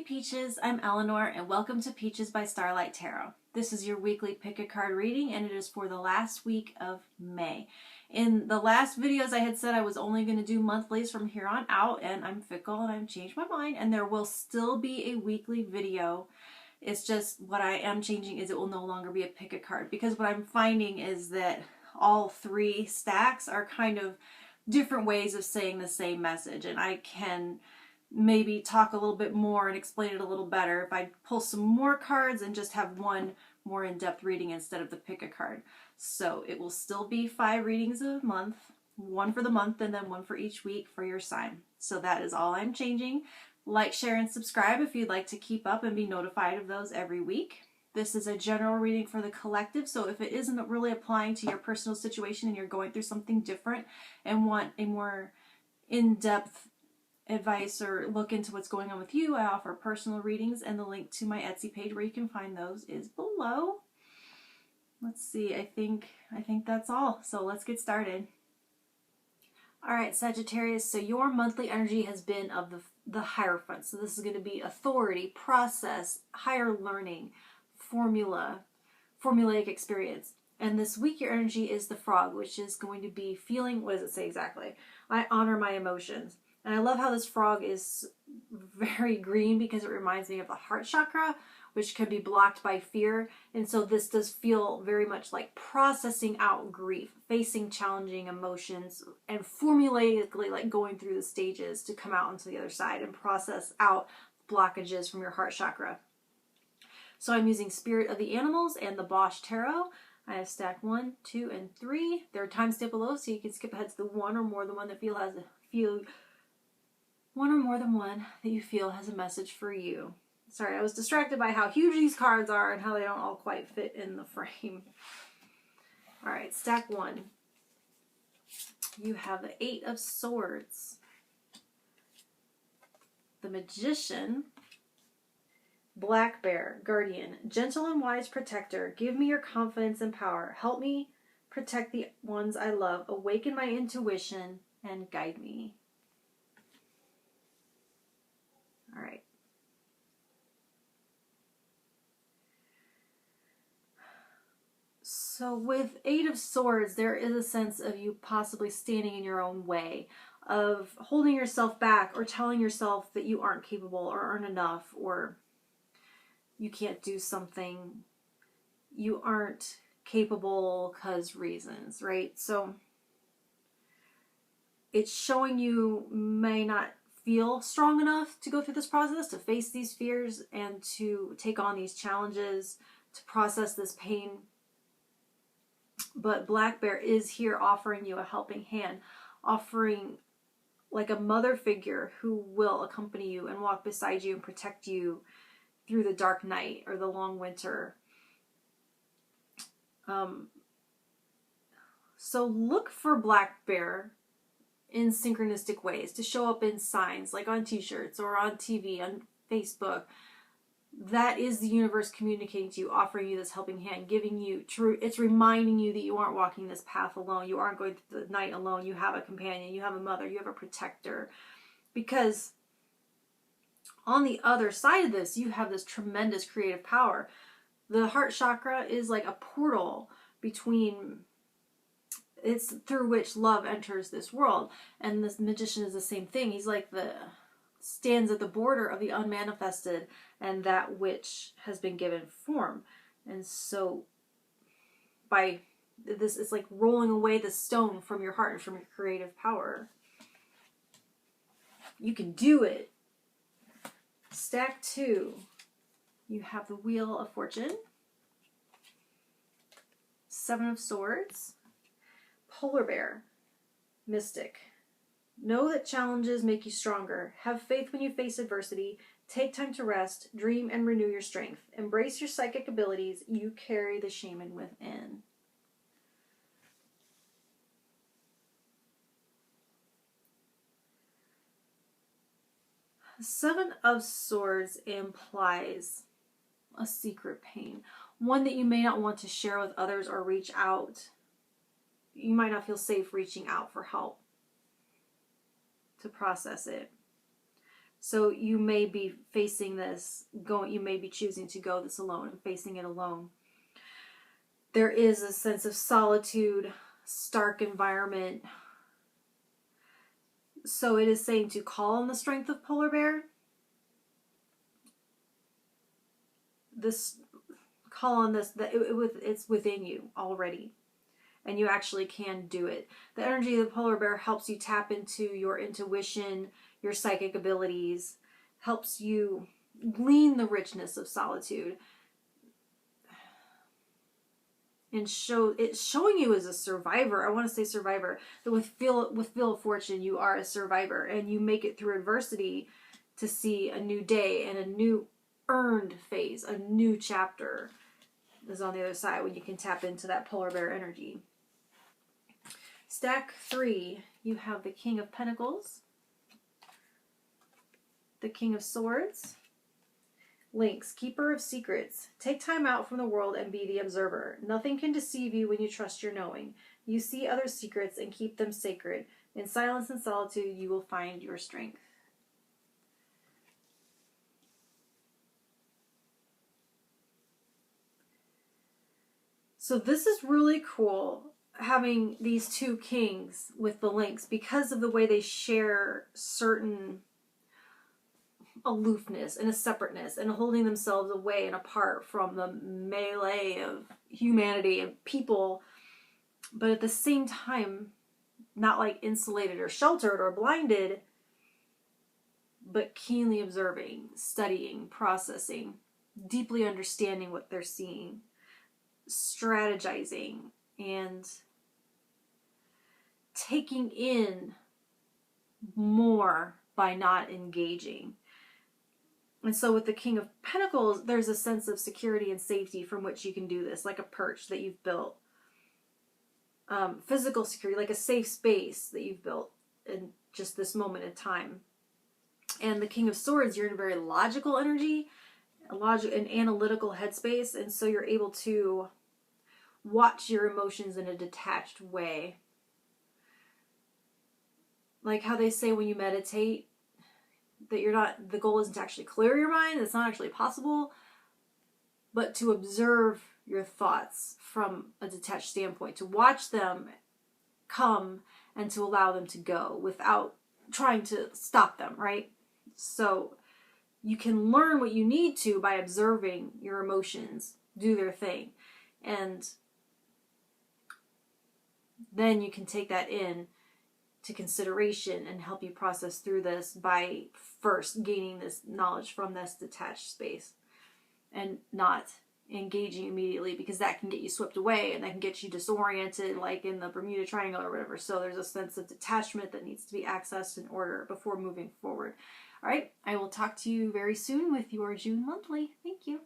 Peaches, I'm Eleanor and welcome to Peaches by Starlight Tarot. This is your weekly pick a card reading and it is for the last week of May. In the last videos I had said I was only going to do monthlies from here on out, and I'm fickle and I've changed my mind and there will still be a weekly video. It's just what I am changing is it will no longer be a pick a card, because what I'm finding is that all three stacks are kind of different ways of saying the same message, and I can maybe talk a little bit more and explain it a little better if I pull some more cards and just have one more in-depth reading instead of the pick a card. So it will still be 5 readings a month, one for the month and then one for each week for your sign. So that is all I'm changing. Like, share, and subscribe if you'd like to keep up and be notified of those every week. This is a general reading for the collective, so if it isn't really applying to your personal situation and you're going through something different and want a more in-depth advice or look into what's going on with you, I offer personal readings, and the link to my Etsy page where you can find those is below. Let's see, I think that's all. So let's get started. All right, Sagittarius, so your monthly energy has been of the Hierophant. So this is going to be authority, process, higher learning, formulaic experience. And this week your energy is the Frog, which is going to be feeling, what does it say exactly? I honor my emotions. And I love how this frog is very green because it reminds me of the heart chakra, which can be blocked by fear. And so this does feel very much like processing out grief, facing challenging emotions, and formulaically like going through the stages to come out onto the other side and process out blockages from your heart chakra. So I'm using Spirit of the Animals and the Bosch Tarot. I have stack 1, 2, and 3. There are timestamps below, so you can skip ahead to the one or more than one that you feel has a message for you. Sorry, I was distracted by how huge these cards are and how they don't all quite fit in the frame. All right, stack 1. You have the 8 of Swords, the Magician, Black Bear, Guardian, Gentle and Wise Protector, give me your confidence and power. Help me protect the ones I love. Awaken my intuition and guide me. All right. So with 8 of Swords, there is a sense of you possibly standing in your own way, of holding yourself back or telling yourself that you aren't capable or aren't enough, or you can't do something, you aren't capable because reasons, right? So it's showing you may not feel strong enough to go through this process, to face these fears and to take on these challenges, to process this pain. But Black Bear is here offering you a helping hand, offering like a mother figure who will accompany you and walk beside you and protect you through the dark night or the long winter. So look for Black Bear in synchronistic ways to show up in signs, like on t-shirts or on TV, on Facebook. That is the universe communicating to you, offering you this helping hand, giving you true, it's reminding you that you aren't walking this path alone. You aren't going through the night alone. You have a companion, you have a mother, you have a protector. Because on the other side of this, you have this tremendous creative power. The heart chakra is like a portal between, it's through which love enters this world. And this Magician is the same thing. He's like stands at the border of the unmanifested and that which has been given form. And so by this, it's like rolling away the stone from your heart and from your creative power. You can do it. Stack 2, you have the Wheel of Fortune, 7 of Swords, Polar Bear, Mystic. Know that challenges make you stronger. Have faith when you face adversity. Take time to rest, dream, and renew your strength. Embrace your psychic abilities. You carry the shaman within. The 7 of Swords implies a secret pain, one that you may not want to share with others or reach out. You might not feel safe reaching out for help to process it. So you may be facing this, you may be choosing to go this alone and facing it alone. There is a sense of solitude, stark environment. So it is saying to call on the strength of polar bear. Call on this, it's within you already. And you actually can do it. The energy of the polar bear helps you tap into your intuition, your psychic abilities, helps you glean the richness of solitude. And it's showing you as a survivor. I want to say survivor. That with Wheel of Fortune, you are a survivor, and you make it through adversity to see a new day and a new earned phase, a new chapter is on the other side when you can tap into that polar bear energy. Stack 3, you have the King of Pentacles, the King of Swords, Lynx, Keeper of Secrets. Take time out from the world and be the observer. Nothing can deceive you when you trust your knowing. You see other secrets and keep them sacred. In silence and solitude, you will find your strength. So this is really cool, having these two kings with the Lynx, because of the way they share certain aloofness and a separateness and holding themselves away and apart from the melee of humanity and people, but at the same time not like insulated or sheltered or blinded, but keenly observing, studying, processing, deeply understanding what they're seeing, strategizing, and taking in more by not engaging. And so with the King of Pentacles, there's a sense of security and safety from which you can do this, like a perch that you've built. Physical security, like a safe space that you've built in just this moment in time. And the King of Swords, you're in a very logical energy, an analytical headspace, and so you're able to watch your emotions in a detached way. Like how they say when you meditate, that the goal isn't to actually clear your mind, it's not actually possible, but to observe your thoughts from a detached standpoint, to watch them come and to allow them to go without trying to stop them, right? So you can learn what you need to by observing your emotions do their thing. And then you can take that in to consideration and help you process through this by first gaining this knowledge from this detached space and not engaging immediately, because that can get you swept away and that can get you disoriented, like in the Bermuda Triangle or whatever. So there's a sense of detachment that needs to be accessed in order before moving forward. All right, I will talk to you very soon with your June monthly. Thank you.